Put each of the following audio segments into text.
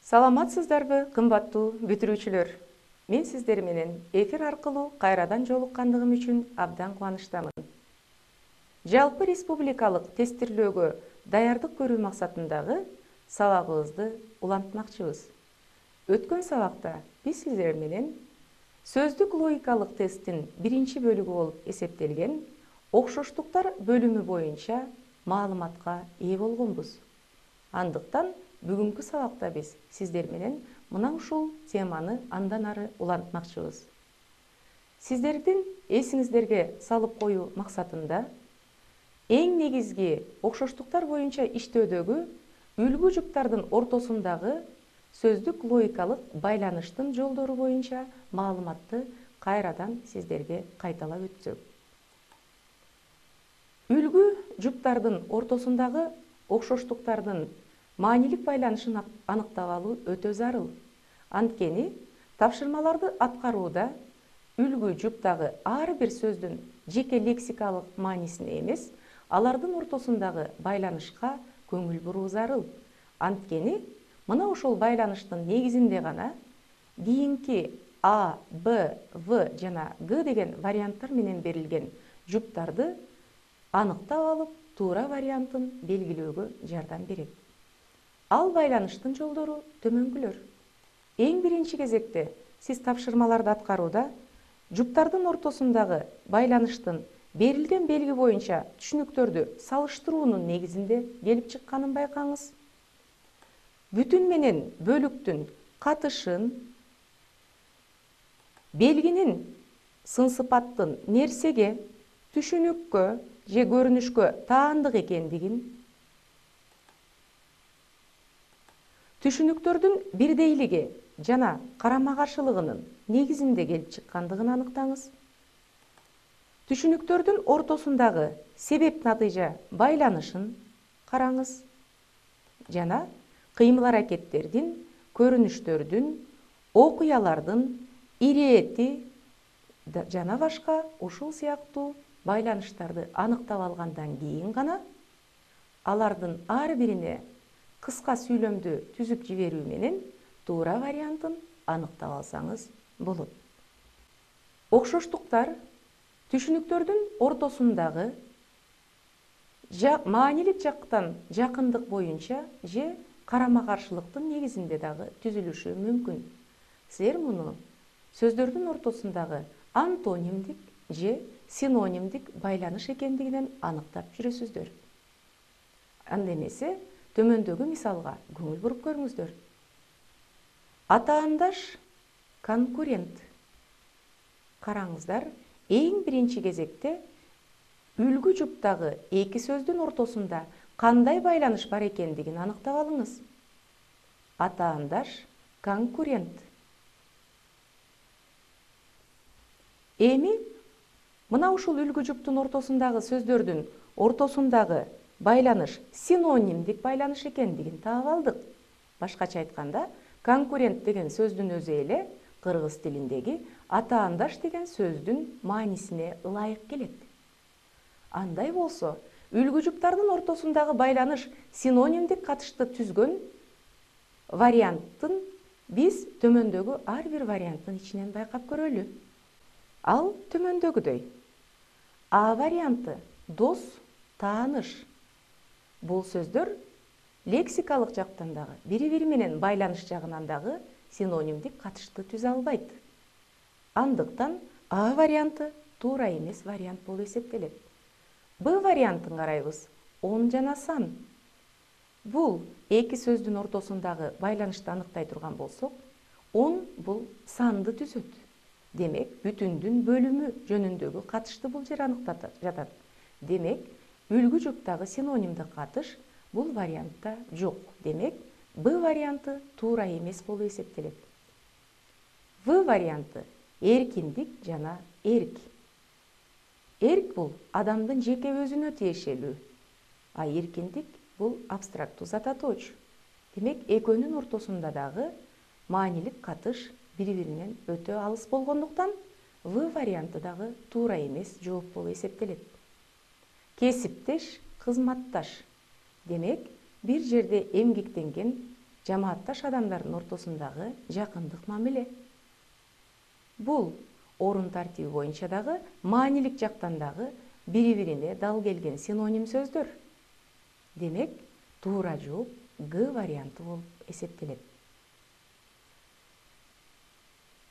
Саламатсыздарбы, кымбаттуу бүтүрүүчүлөр. Мен сиздер менен эфир аркылуу кайрадан жолуккандыгым үчүн абдан кубанычтамын. Жалпы республикалык тестирлөөгө даярдык көрүү максатындагы сабагыбызды улантмакчыбыз. Өткөн сабакта биз сиздер менен сөздүк логикалык тесттин биринчи бөлүгү болуп эсептелген окшоштуктар бөлүмү боюнча маалыматка ээ болгонбуз. Андыктан бүгүнкү сабакта биз сиздер менен мына ушул теманы андан ары улантмакчыбыз. Сиздердин эсиңиздерге салып коюу максатында эң негизги окшоштуктар боюнча иштөөдөгү үлгү жуптардын ортосундагы сөздүк логикалык байланыштын жолдору боюнча маалыматты кайрадан сиздерге кайталап өтсөк. Үлгү жуптардын ортосундагы окшоштуктардын маанилик байланышын аныктап алуу өтө зарыл. Анткени тапшырмаларды аткарууда үлгү жуптагы ар бир сөздүн жеке лексикалык маанисине эмес, алардын ортосундагы байланышка көңүл буруу зарыл. Анткени мына ушул байланыштын негизинде гана кийинки А, Б, В жана Г деген варианттар менен берилген жуптарды аныктап алып, туура вариантын белгилөөгө жардам берет. Ал байланыштын жолдору төмөнгүлөр. Эң биринчи кезекте сиз тапшырмаларды аткарууда жуптардын ортосундагы байланыштын берилген белги боюнча түшүнүктөрдү салыштыруунун негизинде келип чыкканын байкаңыз. Бүтүн менен бөлүктүн катышын, белгинин сын-сыпаттын нерсеге, түшүнүккө же көрүнүшкө таандык экендигин, түшүнүктөрдүн бирдейлиги жана карама-каршылыгынын негизинде келип чыккандыгын аныктаңыз. Түшүнүктөрдүн ортосундагы себеп-натыйжа байланышын караңыз жана кыймыл-аракеттердин, көрүнүштөрдүн, окуялардын ирети жана башка ушул сыяктуу байланыштарды аныктап алгандан кийин гана алардын ар бирине кыска сүйлөмдү түзүп жиберүү менен туура вариантын аныктап алсаңыз болот. Окшоштуктар түшүнүктөрдүн ортосундагы маанилик жактан жакындык боюнча же карама-каршылыктын негизинде дагы түзүлүшү мүмкүн. Силер муну сөздөрдүн ортосундагы антонимдик же синонимдик байланыш экендигинен аныктап жүрөсүздөр. Анда эмесе төмөндөгү мисалга көңүл буруп көрүңүздөр. Атаандаш, конкурент. Караңыздар, эң биринчи кезекте үлгү жуптагы эки сөздүн ортосунда кандай байланыш бар экендигин аныктап алыңыз. Атаандаш, конкурент. Эми мына ушул үлгү жуптун ортосундагы сөздөрдүн ортосундагы байланыш синонимдик байланыш экендигин таап алдык. Башкача айтканда, конкурент деген сөздүн өзү эле кыргыз тилиндеги атаандаш деген сөздүн маанисине ылайык келет. Андай болсо, үлгү жуптардын ортосундагы байланыш синонимдик катышты түзгөн варианттын биз төмөндөгү ар бир варианттын ичинен байкап көрөлү. Ал төмөндөгүдөй. А варианты дос, тааныш. Бул сөздөр лексикалык жактан дагы бири-бири менен байланыш жагынан дагы синонимдик катышты түзө албайт. Андыктан А варианты туура эмес вариант болуп эсептелет. Б вариантын карайбыз. Он жана сан. Бул эки сөздүн ортосундагы байланышты аныктай турган болсок, он бул санды түзөт. Демек, бүтүндүн бөлүмү жөнүндөгү катышты бул жер аныктап жатат. Демек, үлгү жуптагы синонимдик катыш бул вариантта жок. Демек, Б варианты туура эмес болуп эсептелет. В варианты эркиндик жана эрк. Эрк бул адамдын жеке өзүнө тиешелүү, а эркиндик бул абстрактуу зат атоочу. Демек, экөөнүн ортосунда дагы маанилик катыш бири-биринен өтө алыс болгондуктан В варианты дагы туура эмес жооп болуп эсептелет. Кесиптеш, кызматташ. Демек, бир жерде эмгектенген жамаатташ адамдардын ортосундагы жакындык мамиле. Бул орун тартиби боюнча дагы маанилик жактан дагы бири-бирине дал келген синоним сөздөр. Демек, туура жооп Г варианты болуп эсептелет.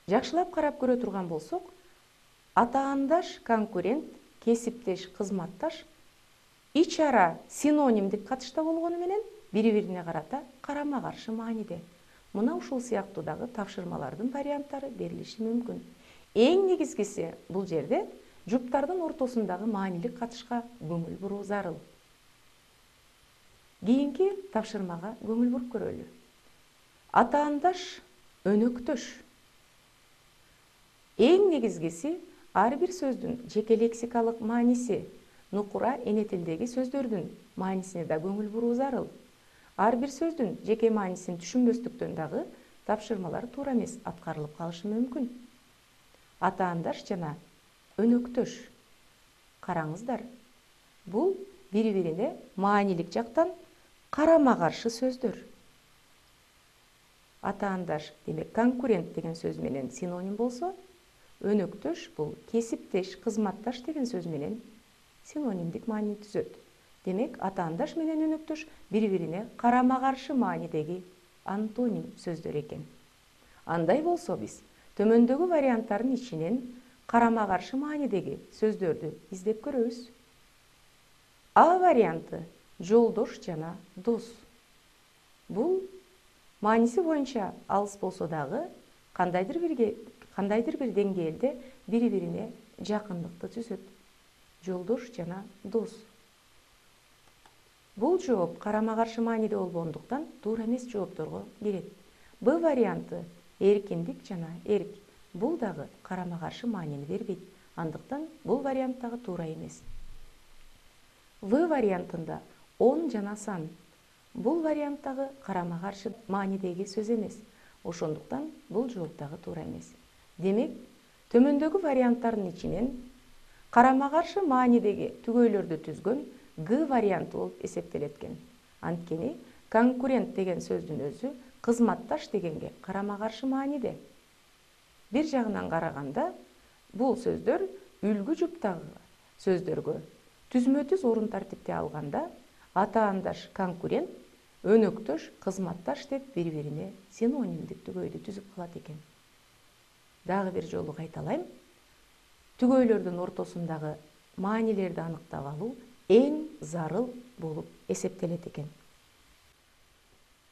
Жакшылап карап көрө турган болсок, атаандаш, конкурент, кесиптеш, кызматташ ич ара синонимдик катышта болгону менен бири-бирине карата карама-каршы мааниде. Мына ушул сыяктуу дагы тапшырмалардын варианттары берилиши мүмкүн. Эң негизгиси бул жерде жуптардын ортосундагы маанилик катышка көңүл буруу зарыл. Кийинки тапшырмага көңүл буруп көрөлү. Атаандаш, өнөктөш. Эң негизгиси ар бир сөздүн жеке лексикалык мааниси, нукура эне тилдеги сөздөрдүн маанисине да көңүл буруу зарыл. Ар бир сөздүн жеке маанисин түшүнбөстүктөн дагы тапшырмалар туура эмес аткарылып калышы мүмкүн. Атаандаш жана өнөктөш. Караңыздар, бул бири-бирине маанилик жактан карама-каршы сөздөр. Атаандаш демек конкурент деген сөз менен синоним болсо, өнөктөш бул кесиптеш, кызматташ деген сөз менен синонимдик маани түзөт. Демек, атаандаш менен өнөктөш бири-бирине карама-каршы маанидеги антоним сөздөр экен. Андай болсо биз төмөндөгү варианттардын ичинен карама-каршы маанидеги сөздөрдү издеп көрөбүз. А варианты жолдош жана дос. Бул мааниси боюнча алыс болсо дагы кандайдыр бир деңгээлде бири-бирине жакындыкты түзөт. Жолдош жана дос. Бул жооп карама-каршы мааниде болгондуктан туура эмес жоопторго кирет. Б варианты эркиндик жана эрк. Бул дагы карама-каршы маанини бербейт. Андыктан бул вариант дагы туура эмес. В вариантында он жана сан. Бул вариант дагы карама-каршы маанидеги сөз эмес. Ошондуктан бул жооп дагы туура эмес. Демек, төмөндөгү варианттардын ичинен карама-каршы маанидеги түгөйлөрдү түзгөн Г варианты болуп эсептелеткен. Анткени конкурент деген сөздүн өзү кызматташ дегенге карама-каршы мааниде. Бир жагынан караганда, бул сөздөр үлгү жуптагы сөздөргө түзмө-түз орун тартипте алганда, атаандаш, конкурент, өнөктөш, кызматташ деп бири-бирине синонимдик түгөйдү түзүп калат экен. Дагы бир жолу кайталайм. Түгөйлөрдүн ортосундагы маанилерди аныктап алуу эң зарыл болуп эсептелет экен.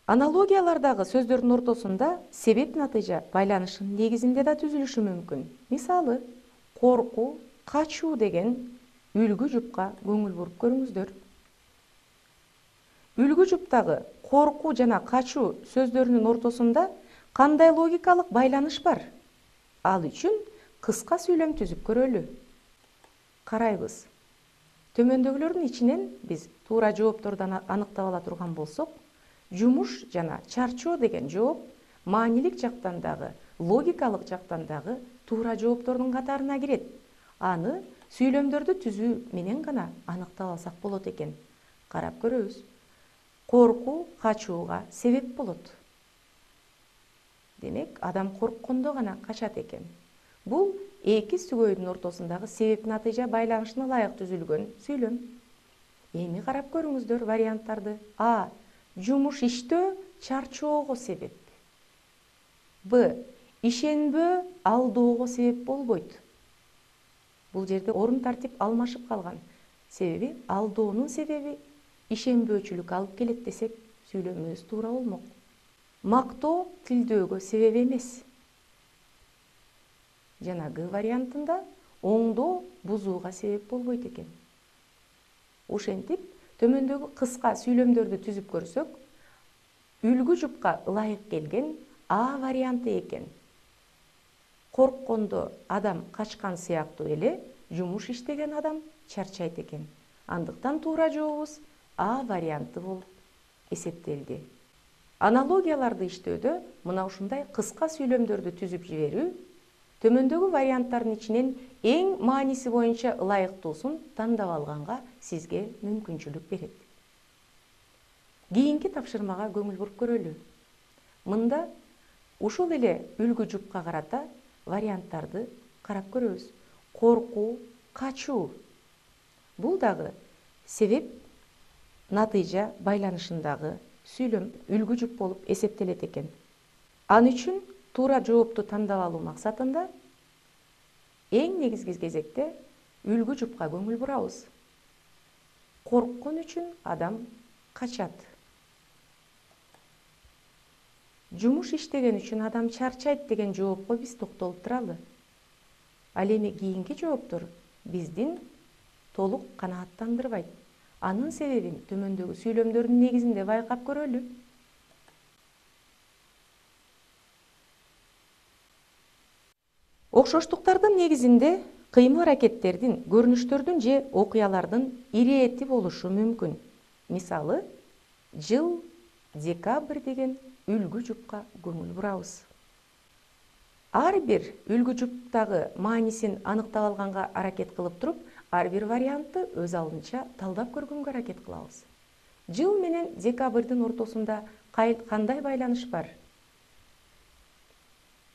Аналогиялардагы сөздөрдүн ортосунда себеп-натыйжа байланышынын негизинде да түзүлүшү мүмкүн. Мисалы, коркуу, качуу деген үлгү жупка көңүл буруп көрүңүздөр. Үлгү жуптагы коркуу жана качуу сөздөрүнүн ортосунда кандай логикалык байланыш бар? Ал үчүн кыска сүйлөм түзүп көрөлү. Карайбыз. Төмөндөгүлөрдүн ичинен биз туура жоопторду аныктап ала турган болсок, жумуш жана чарчоо деген жооп маанилик жактан дагы, логикалык жактан дагы туура жооптордун катарына кирет. Аны сүйлөмдөрдү түзүү менен гана аныктап алсак болот экен. Карап көрөбүз. Коркуу качууга себеп болот. Демек, адам корккондо гана качат экен. Бул эки түгөйдүн ортосундагы себеп-натыйжа байланышына ылайык түзүлгөн сүйлөм. Эми карап көрүңүздөр варианттарды. А. Жумуш иштөө чарчоого себеп. Б. Ишенбөө алдоого себеп болбойт. Бул жерде орун тартип алмашып калган. Себеби алдоонун себеби ишенбөөчүлүк алып келет десек, сүйлөмүбүз туура болмок. Мактоо тилдөөгө себеп эмес. Жана Г вариантында оңдоо бузууга себеп болбойт экен. Ошентип, төмөндөгү кыска сүйлөмдөрдү түзүп көрсөк, үлгү жупка ылайык келген А варианты экен. Корккондо адам качкан сыяктуу эле, жумуш иштеген адам чарчайт экен. Андыктан туура жообубуз А варианты болуп эсептелди. Аналогияларды иштөөдө мына ушундай кыска сүйлөмдөрдү түзүп жиберүү төмөндөгү варианттардын ичинен эң мааниси боюнча ылайыктуусун тандап алганга сизге мүмкүнчүлүк берет. Кийинки тапшырмага көңүл буруп көрөлү. Мында ушул эле үлгү жупка карата варианттарды карап көрөбүз. Коркуу, качуу. Бул дагы себеп натыйжа байланышындагы сүйлөм үлгү жуп болуп эсептелет экен. Ал үчүн туура жоопту тандап алуу максатында эң негизги кезекте үлгү жупка көңүл бурабыз. Корккон үчүн адам качат. Жумуш иштеген үчүн адам чарчайт деген жоопко биз токтолуп туралы. Ал эми кийинки жооптор биздин толук канааттандырбайт. Анын себебин төмөндөгү сүйлөмдөрдүн негизинде байкап көрөлү. Окшоштуктардын негизинде кыймыл-аракеттердин, көрүнүштөрдүн же окуялардын ирети болушу мүмкүн. Мисалы, жыл декабрь деген үлгү жупка көңүл бурабыз. Ар бир үлгү жуптагы маанисин аныктап алганга аракет кылып туруп, ар бир вариантты өз алдынча талдап көргөнгө аракет кылабыз. Жыл менен декабрдын ортосунда кандай байланыш бар?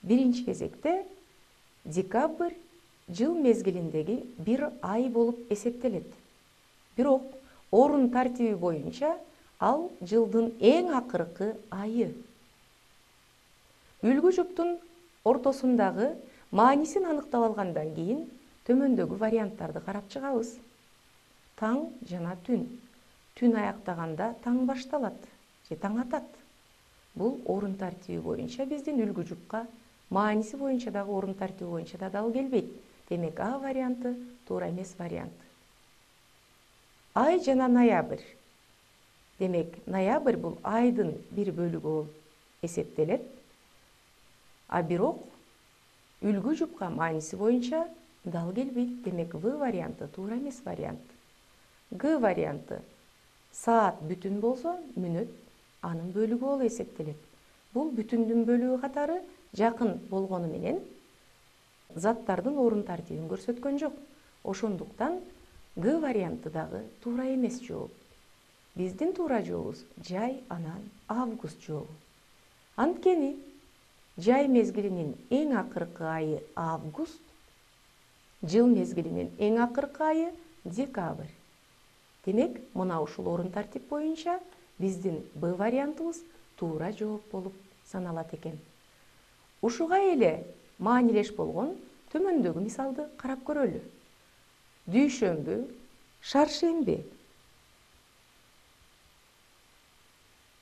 Биринчи кезекте декабрь жыл мезгилиндеги бир ай болуп эсептелет. Бирок орун тартиби боюнча ал жылдын эң акыркы айы. Үлгү жуптун ортосундагы маанисин аныктап алгандан кийин төмөндөгү варианттарды карап чыгабыз. Таң жана түн. Түн аяктаганда таң башталат же таң атат. Бул орун тартиби боюнча биздин үлгү жупка мааниси боюнча дагы орун тартиби боюнча да дал келбейт. Демек А варианты туура эмес вариант. Ай жана ноябрь. Демек ноябрь бул айдын бир бөлүгү болуп эсептелет. А бирок үлгү жупка мааниси боюнча дал келбейт. Демек В варианты туура эмес вариант. Г варианты саат бүтүн болсо, мүнөт анын бөлүгү болуп эсептелет. Бул бүтүндүн бөлүгү катары жакын болгону менен заттардын орун тартибин көрсөткөн жок. Ошондуктан Г варианты дагы туура эмес жооп. Биздин туура жообубуз жай анан август жообу. Анткени жай мезгилинин эң акыркы айы август, жыл мезгилинин эң акыркы айы декабрь. Демек, мына ушул орун тартип боюнча биздин Б вариантыбыз туура жооп болуп саналат экен. Ушуга эле маанилеш болгон төмөндөгү мисалды карап көрөлү. Дүйшөмбү, шаршемби.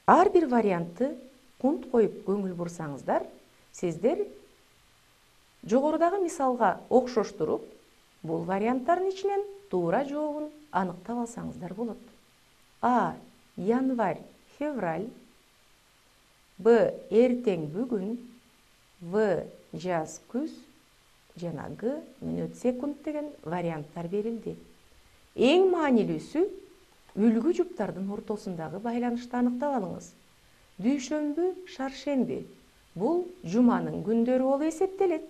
Ар бир вариантты кунт коюп көңүл бурсаңыздар, сиздер жогорудагы мисалга окшоштуруп, бул варианттардын ичинен туура жообун аныктап алсаңыздар болот. А. Январь, февраль. Б. Эртең бүгүн. В. Жаз, күз. Жана Г. Мүнөт, секунд деген варианттар берилди. Эң маанилүүсү үлгү жуптардын ортосундагы байланышты аныктап алыңыз. Дүйшөмбү, шаршемби. Бул жуманын күндөрү болуп эсептелет.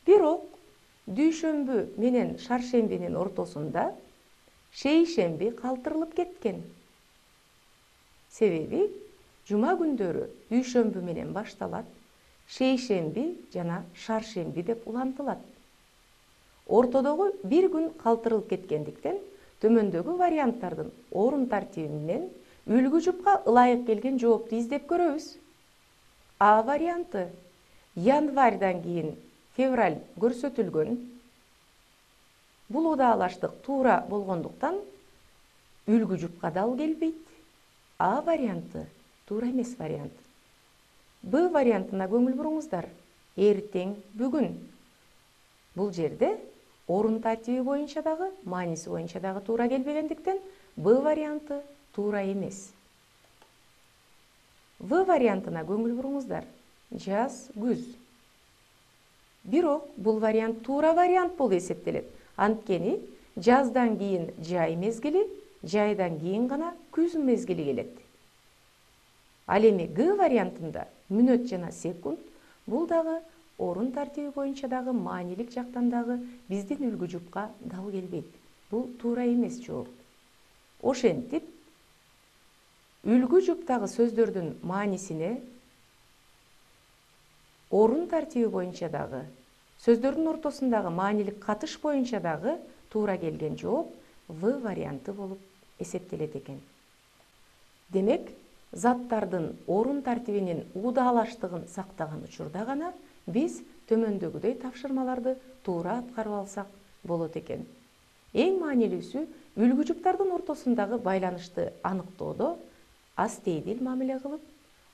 Бирок дүйшөмбү менен шаршембинин ортосунда шейшемби калтырылып кеткен. Себеби жума күндөрү дүйшөмбү менен башталат, шейшемби жана шаршемби деп улантылат. Ортодогу бир күн калтырылып кеткендиктен төмөндөгү варианттардын орун тартиби менен үлгү жупка ылайык келген жоопту издеп көрөбүз. А варианты январдан кийин февраль көрсөтүлгөн. Бул удаалаштык туура болгондуктан үлгү жупка дал келбейт. А варианты туура эмес вариант. Б вариантына көңүл буруңуздар. Эртең бүгүн. Бул жерде орун тартиби боюнча дагы, мааниси боюнча дагы туура келбегендиктен Б варианты туура эмес. В вариантына көңүл буруңуздар. Жаз, күз. Бирок бул вариант туура вариант болуп эсептелет. Анткени жаздан кийин жай мезгили, жайдан кийин гана күз мезгили келет. Ал эми Г вариантында мүнөт жана секунд бул дагы орун тартиби боюнча дагы маанилик жактан дагы биздин үлгү жупка дал келбейт. Бул туура эмес жооп. Ошентип Үлгү жуптагы сөздөрдүн маанисине орун тартиби боюнча дагы, сөздөрдүн ортосундагы маанилик катыш боюнча дагы туура келген жооп В варианты болуп эсептелет экен. Демек, заттардын орун тартибинин удаалаштыгын сактаган учурда гана биз төмөндөгүдөй тапшырмаларды туура аткарып алсак болот экен. Эң маанилүүсү үлгү жуптардын ортосундагы байланышты аныктоодо астейдил мамиле кылып,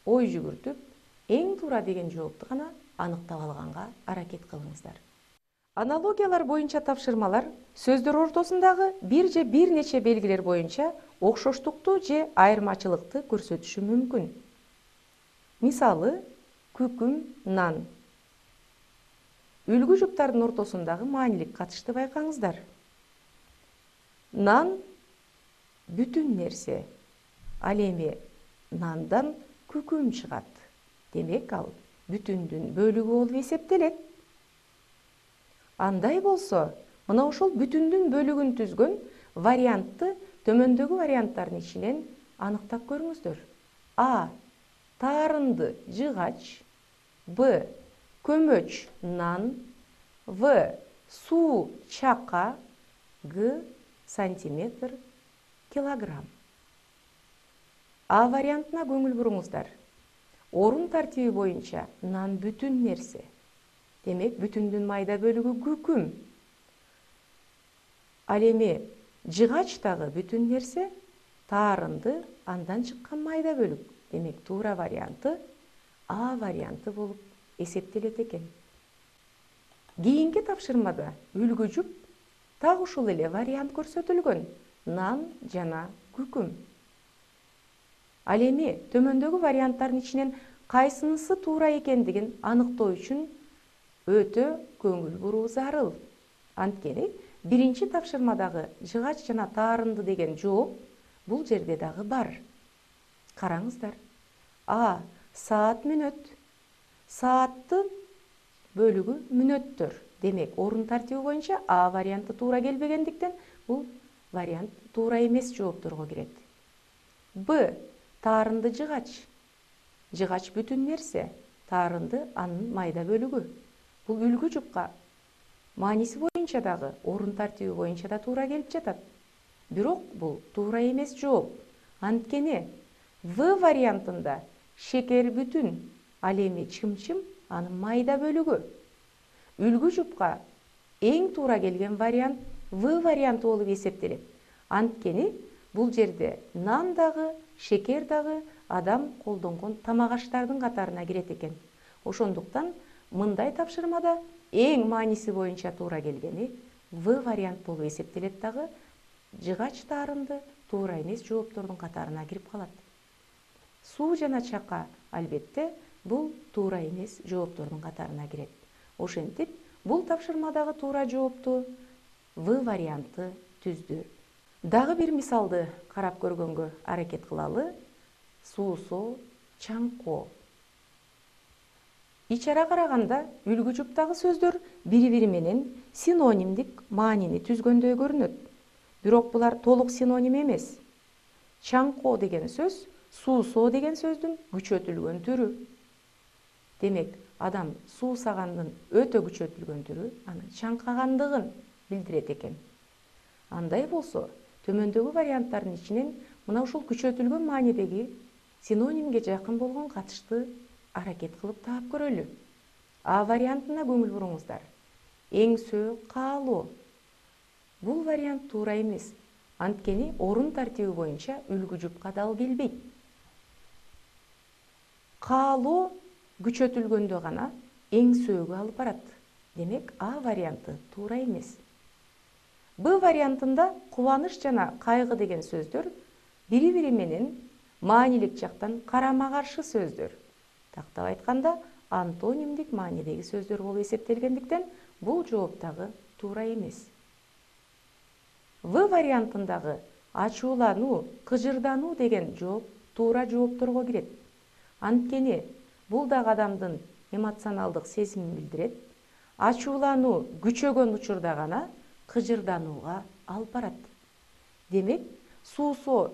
ой жүгүртүп, эң туура деген жоопту гана аныктап алганга аракет кылыңыздар. Аналогиялар боюнча тапшырмалар сөздөр ортосундагы бир же бир нече белгилер боюнча окшоштукту же айырмачылыкты көрсөтүшү мүмкүн. Мисалы, күкүм, нан. Үлгү жуптардын ортосундагы маанилик катышты байкаңыздар. Нан бүтүн нерсе. Ал эми нандан күкүм чыгат. Демек, ал бүтүндүн бөлүгү болуп эсептелет. Андай болсо, мына ошол бүтүндүн бөлүгүн түзгөн вариантты төмөндөгү варианттардын ичинен аныктап көрүңүздөр. А. Таарынды жыгач. Б. Көмөч нан. В. Суу чака. Г. Сантиметр килограмм. А вариантына көңүл буруңуздар. Орун тартиби боюнча нан бүтүн нерсе. Демек, бүтүндүн майда бөлүгү күкүм. Ал эми жыгач дагы бүтүн нерсе, таарынды андан чыккан майда бөлүк. Демек, туура варианты А варианты болуп эсептелет экен. Кийинки тапшырмада үлгү жуп так ушул эле вариант көрсөтүлгөн. Нан жана күкүм. Ал эми төмөндөгү варианттардын ичинен кайсынысы туура экендигин аныктоо үчүн өтө көңүл буруу зарыл. Анткени биринчи тапшырмадагы жыгач жана таарынды деген жооп бул жерде дагы бар. Караңыздар. А. Саат мүнөт. Сааттын бөлүгү мүнөттөр. Демек, орун тартиби боюнча А варианты туура келбегендиктен бул вариант туура эмес жоопторго кирет. Б. Таарынды жыгач. Жыгач бүтүн нерсе, таарынды анын майда бөлүгү. Бул үлгү жупка мааниси боюнча дагы, орун тартиби боюнча да туура келип жатат. Бирок бул туура эмес жооп. Анткени В вариантында шекер бүтүн, ал эми чымчым анын майда бөлүгү. Үлгү жупка эң туура келген вариант В варианты болуп эсептелет. Анткени бул жерде нан дагы, шекер дагы адам колдонгон тамак аштардын катарына кирет экен. Ошондуктан мындай тапшырмада эң мааниси боюнча туура келгени В вариант болуп эсептелет дагы, жыгач таарынды туура эмес жооптордун катарына кирип калат. Суу жана чака, албетте, бул туура эмес жооптордун катарына кирет. Ошентип, бул тапшырмадагы туура жоопту В варианты түздү. Дагы бир мисалды карап көргөнгө аракет кылалы. Суусоо, чаңкоо. Ичара караганда үлгү жуптагы сөздөр бири-бири менен синонимдик маанини түзгөндөй көрүнөт. Бирок булар толук синоним эмес. Чаңкоо деген сөз суусоо деген сөздүн күчөтүлгөн түрү. Демек, адам суусагандын өтө күчөтүлгөн түрү анын чаңкагандыгын билдирет экен. Андай болсо, төмөндөгү варианттардын ичинен мына ушул күчөтүлгөн маанидеги синонимге жакын болгон катышты аракет кылып таап көрөлү. А вариантына көңүл буруңуздар. Эңсөө, каалоо. Бул вариант туура эмес. Анткени орун тартиби боюнча үлгү жупка дал келбейт. Каалоо күчөтүлгөндө гана эңсөөгө алып барат. Демек, А варианты туура эмес. Б вариантында кубаныч жана кайгы деген сөздөр бири-бири менен маанилик жактан карама-каршы сөздөр. Тактап айтканда, антонимдик маанидеги сөздөр болуп эсептелгендиктен, бул жооп дагы туура эмес. В вариантындагы ачуулануу, кыжырдануу деген жооп туура жоопторго кирет. Анткени бул дагы адамдын эмоционалдык сезимин билдирет. Ачуулануу күчөгөн учурда гана кыжырданууга алып барат. Демек, суусоо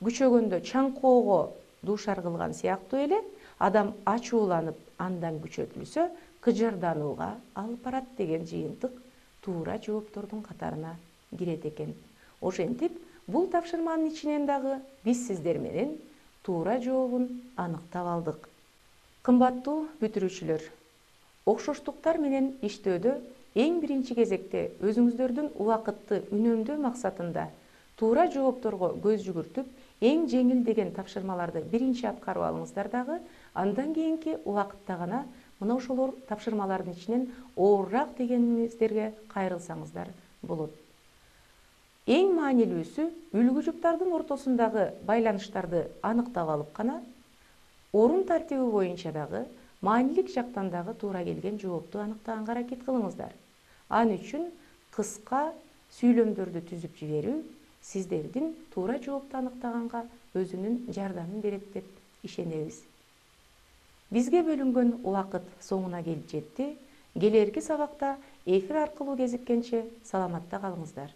күчөгөндө чаңкоого дуушар кылган сыяктуу эле адам ачууланып андан күчөтүлсө кыжырданууга алып барат деген жыйынтык туура жооптордун катарына кирет экен. Ошентип, бул тапшырманын ичинен дагы биз сиздер менен туура жообун аныктап алдык. Кымбаттуу бүтүрүүчүлөр, окшоштуктар менен иштөөдө эң биринчи кезекте өзүңүздөрдүн убакытты үнөмдөө максатында туура жоопторго көз жүгүртүп, эң жеңил деген тапшырмаларды биринчи аткарып алыңыздар дагы, андан кийинки убакытта гана мына ошолор тапшырмалардын ичинен оорураак дегениңиздерге кайрылсаңыздар болот. Эң маанилүүсү үлгү жуптардын ортосундагы байланыштарды аныктап алып гана, орун тартиби боюнча дагы маанилик жактан дагы туура келген жоопту аныктаганга аракет кылыңыздар. Ал үчүн кыска сүйлөмдөрдү түзүп жиберүү сиздердин туура жоопту аныктаганга өзүнүн жардамын берет деп ишенебиз. Бизге бөлүнгөн убакыт соңуна келип жетти. Келерки сабакта эфир аркылуу кезиккенче саламатта калыңыздар.